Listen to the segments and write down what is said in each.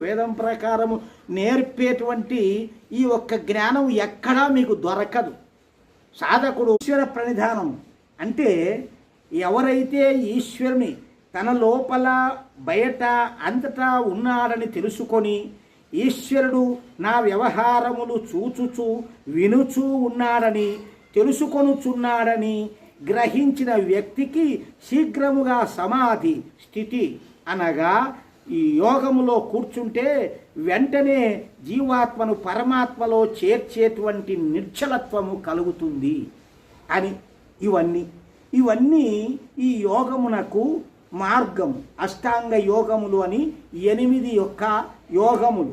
వేదం ప్రకారము నేర్పేటువంటి ఈ ఒక్క జ్ఞానం ఎక్కడా మీకు దొరకదు. సాధకుడు ఈశ్వర ప్రణిధానం అంటే ఎవరైతే ఈశ్వరుని తన లోపల బయట అంతటా ఉన్నాడని తెలుసుకొని ఈశ్వరుడు నా వ్యవహారములు చూచుచు వినుచూ ఉన్నాడని తెలుసుకొనుచున్నాడని గ్రహించిన వ్యక్తికి శీఘ్రముగా సమాధి స్థితి అనగా ఈ యోగములో కూర్చుంటే వెంటనే జీవాత్మను పరమాత్మలో చేర్చేటువంటి నిర్చలత్వము కలుగుతుంది అని ఇవన్నీ ఈ యోగమునకు మార్గము. అష్టాంగ యోగములు అని 8 యోగములు.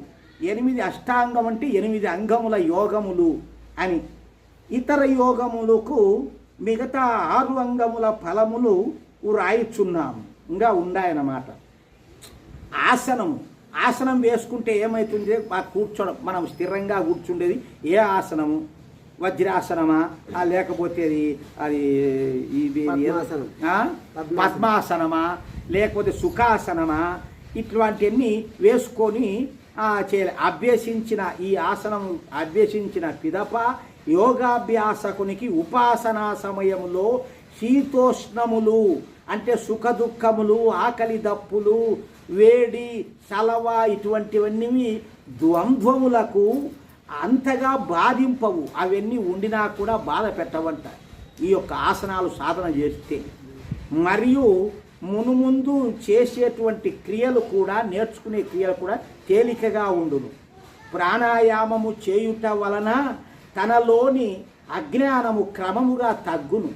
8 అష్టాంగం అంటే 8 అంగముల యోగములు అని. ఇతర యోగములకు మిగతా 6 అంగముల ఫలములు రాయిచున్నాము ఇంకా ఉన్నాయన్నమాట. ఆసనం వేసుకుంటే ఏమవుతుంది? కూర్చోడం, మనం స్థిరంగా కూర్చుండేది ఏ ఆసనము? వజ్రాసనమా లేకపోతే అది ఇది పద్మాసనమా లేకపోతే సుఖాసనమా? ఇటువంటివన్నీ వేసుకొని చేయాలి. ఈ ఆసనం అభ్యసించిన పిదప యోగాభ్యాసకునికి ఉపాసనా సమయంలో శీతోష్ణములు అంటే సుఖ దుఃఖములు, ఆకలి దప్పులు, వేడి చలవ ఇటువంటివన్నీ ద్వంద్వములకు అంతగా బాధింపవు. అవన్నీ ఉండినా కూడా బాధ పెట్టవంట ఈ యొక్క ఆసనాలు సాధన చేస్తే. మరియు మునుముందు చేసేటువంటి క్రియలు కూడా, నేర్చుకునే క్రియలు కూడా తేలికగా ఉండును. ప్రాణాయామము చేయుట వలన తనలోని అజ్ఞానము క్రమముగా తగ్గును,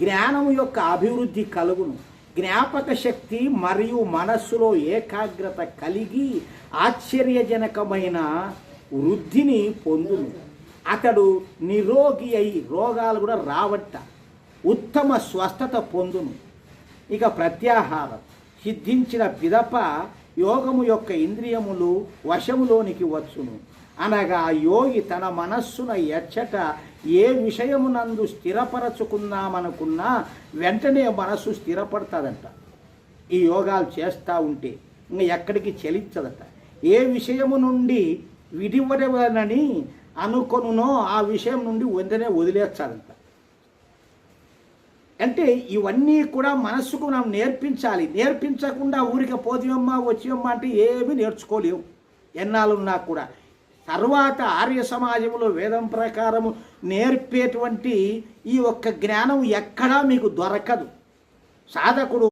జ్ఞానము యొక్క అభివృద్ధి కలుగును, జ్ఞాపక శక్తి మరియు మనస్సులో ఏకాగ్రత కలిగి ఆశ్చర్యజనకమైన వృద్ధిని పొందును. అతడు నిరోగి అయి రోగాలు కూడా రావట్ట, ఉత్తమ స్వస్థత పొందును. ఇక ప్రత్యాహారం సిద్ధించిన పిదప యోగము యొక్క ఇంద్రియములు వశములోనికి వచ్చును. అనగా యోగి తన మనస్సున ఎచ్చట ఏ విషయమునందు స్థిరపరచుకుందామనుకున్నా వెంటనే మనస్సు స్థిరపడుతుందంట. ఈ యోగాలు చేస్తూ ఉంటే ఇంకా ఎక్కడికి చెలించదట. ఏ విషయము నుండి విడివడవనని అనుకొనునో ఆ విషయం నుండి వెంటనే వదిలేస్తాడంట. అంటే ఇవన్నీ కూడా మనస్సుకు మనం నేర్పించాలి. నేర్పించకుండా ఊరికే పోతివమ్మా వచ్చివమ్మా అంటే ఏమీ నేర్చుకోలేవు ఎన్నాళ్ళున్నా కూడా. తర్వాత ఆర్య సమాజంలో వేదం ప్రకారము నేర్పేటువంటి ఈ ఒక్క జ్ఞానం ఎక్కడా మీకు దొరకదు. సాధకుడు